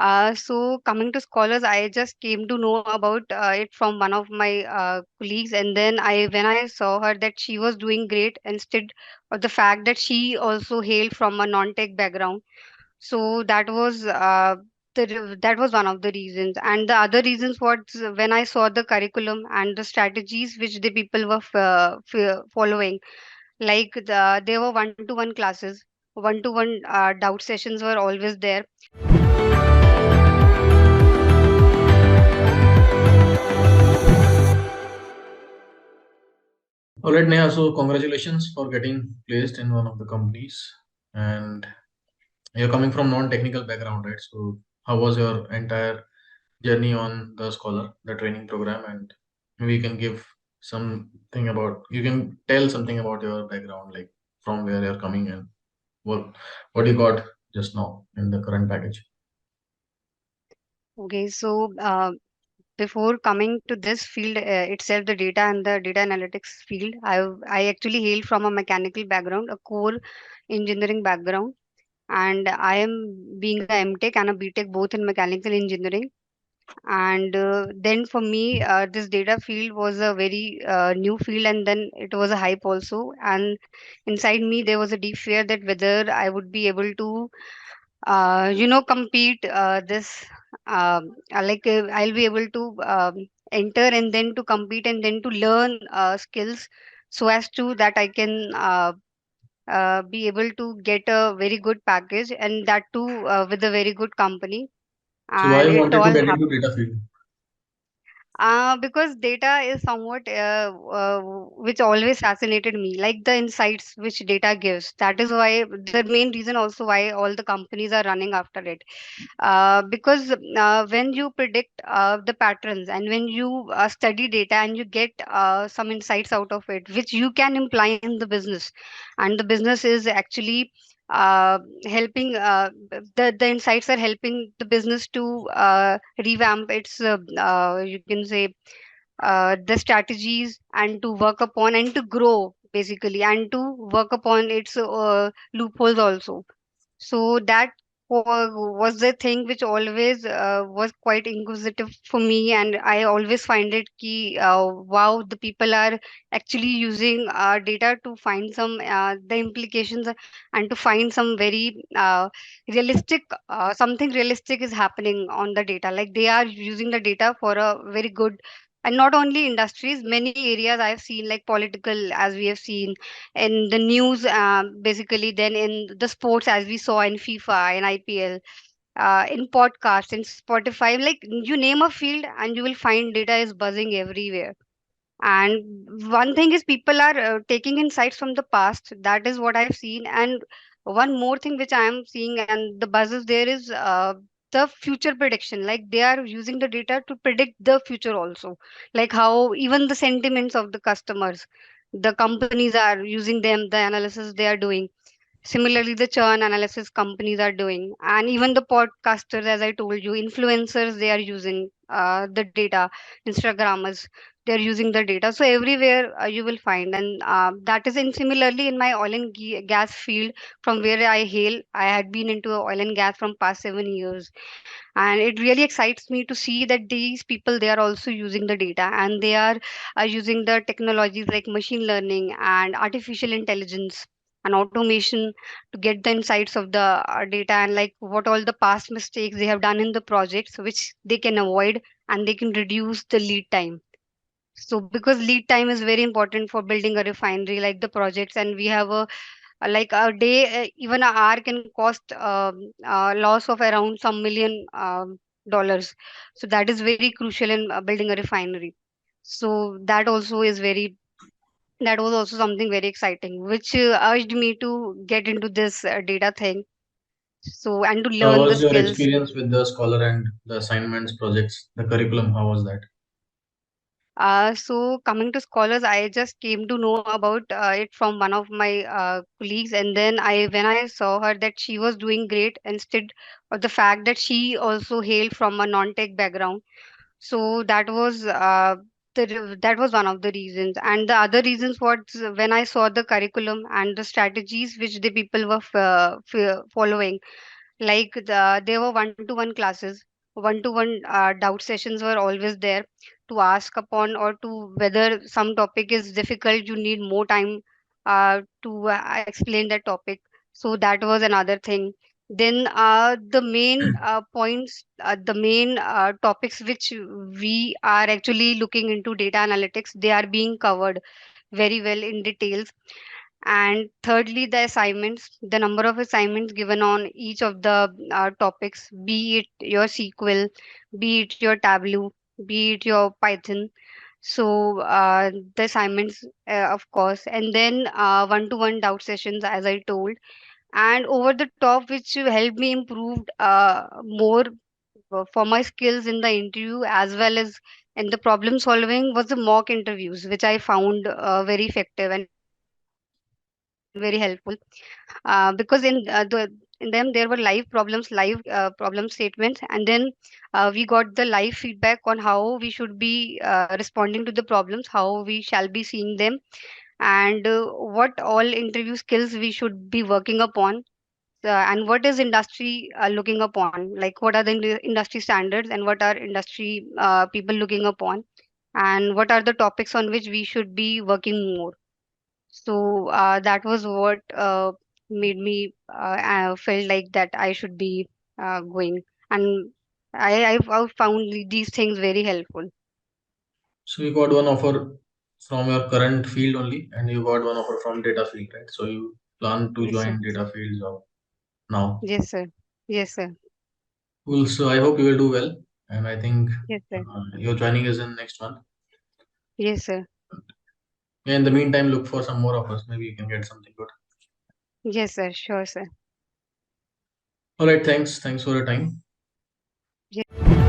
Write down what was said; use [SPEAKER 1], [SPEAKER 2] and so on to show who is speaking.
[SPEAKER 1] So coming to scholars, I just came to know about it from one of my colleagues, and then when I saw her that she was doing great, instead of the fact that she also hailed from a non-tech background. So that was one of the reasons, and the other reasons was when I saw the curriculum and the strategies which the people were following. Like there were one-to-one classes, one-to-one doubt sessions were always there.
[SPEAKER 2] All right, Neha. So congratulations for getting placed in one of the companies, and you're coming from non-technical background, right? So how was your entire journey on the scholar, the training program, and maybe you can give something about you can tell something about your background, like from where you're coming and what you got just now in the current package.
[SPEAKER 1] Okay, so before coming to this field itself, the data and the data analytics field, I actually hail from a mechanical background, a core engineering background, and I am being a MTech and a BTech both in mechanical engineering. And then for me, this data field was a very new field, and then it was a hype also. And inside me, there was a deep fear that whether I would be able to compete this I'll be able to enter and then to compete and then to learn skills so as to that I can be able to get a very good package, and that too with a very good company.
[SPEAKER 2] So why
[SPEAKER 1] And
[SPEAKER 2] you
[SPEAKER 1] it
[SPEAKER 2] wanted to
[SPEAKER 1] all
[SPEAKER 2] get into data field?
[SPEAKER 1] because data is somewhat which always fascinated me, like the insights which data gives. That is why the main reason also why all the companies are running after it. Because when you predict the patterns and when you study data and you get some insights out of it which you can imply in the business, and the business is actually helping the insights are helping the business to revamp its you can say the strategies, and to work upon and to grow basically, and to work upon its loopholes also. So that was the thing which always was quite inquisitive for me, and I always find it key. Wow, the people are actually using data to find some the implications, and to find some very realistic something realistic is happening on the data. Like they are using the data for a very good, and not only industries, many areas I've seen, like political, as we have seen in the news, basically, then in the sports, as we saw in FIFA and IPL, in podcasts, in Spotify, like you name a field and you will find data is buzzing everywhere. And one thing is people are taking insights from the past. That is what I've seen. And one more thing which I am seeing, and the buzz is there, is the future prediction. Like they are using the data to predict the future also. Like how even the sentiments of the customers, the companies are using them, the analysis they are doing. Similarly, the churn analysis companies are doing, and even the podcasters, as I told you, influencers, they are using the data, Instagrammers, they're using the data. So everywhere you will find, and that is in similarly in my oil and gas field from where I hail. I had been into oil and gas from past 7 years, and it really excites me to see that these people they are also using the data, and they are using the technologies like machine learning and artificial intelligence and automation to get the insights of the data, and like what all the past mistakes they have done in the projects which they can avoid, and they can reduce the lead time. So because lead time is very important for building a refinery like the projects, and we have like a day, even an hour can cost loss of around some million dollars. So that is very crucial in building a refinery. So that was also something very exciting, which urged me to get into this data thing. So and to
[SPEAKER 2] So how
[SPEAKER 1] learn the
[SPEAKER 2] was your
[SPEAKER 1] skills.
[SPEAKER 2] experience with the scholar and the assignments, projects, the curriculum? How was that?
[SPEAKER 1] So coming to scholars, I just came to know about it from one of my colleagues, and then when I saw her that she was doing great, instead of the fact that she also hailed from a non-tech background. So that was one of the reasons, and the other reasons was when I saw the curriculum and the strategies which the people were following. Like there were one-to-one classes, one-to-one doubt sessions were always there to ask upon, or to whether some topic is difficult, you need more time to explain that topic. So that was another thing. Then the main points, the main topics which we are actually looking into data analytics, they are being covered very well in details. And thirdly, the assignments, the number of assignments given on each of the topics, be it your SQL, be it your Tableau, be it your Python. So the assignments, of course, and then one-to-one doubt sessions, as I told, and over the top, which helped me improve more for my skills in the interview as well as in the problem solving, was the mock interviews, which I found very effective and very helpful. Because in them there were live problems, live problem statements, and then we got the live feedback on how we should be responding to the problems, how we shall be seeing them, and what all interview skills we should be working upon, and what is industry looking upon, like what are the industry standards and what are industry people looking upon, and what are the topics on which we should be working more. So that was what made me felt like that I should be going, and I found these things very helpful.
[SPEAKER 2] So you got one offer from your current field only, and you got one offer from data field, right? So you plan to
[SPEAKER 1] Yes, sir.
[SPEAKER 2] join data field job now.
[SPEAKER 1] Yes, sir. Yes, sir.
[SPEAKER 2] Cool. So I hope you will do well, and I think
[SPEAKER 1] Yes, sir.
[SPEAKER 2] your joining is in next month.
[SPEAKER 1] Yes, sir.
[SPEAKER 2] Yeah, in the meantime, look for some more offers. Maybe you can get something good.
[SPEAKER 1] Yes, sir. Sure, sir.
[SPEAKER 2] All right. Thanks. Thanks for your time.
[SPEAKER 1] Yes, sir.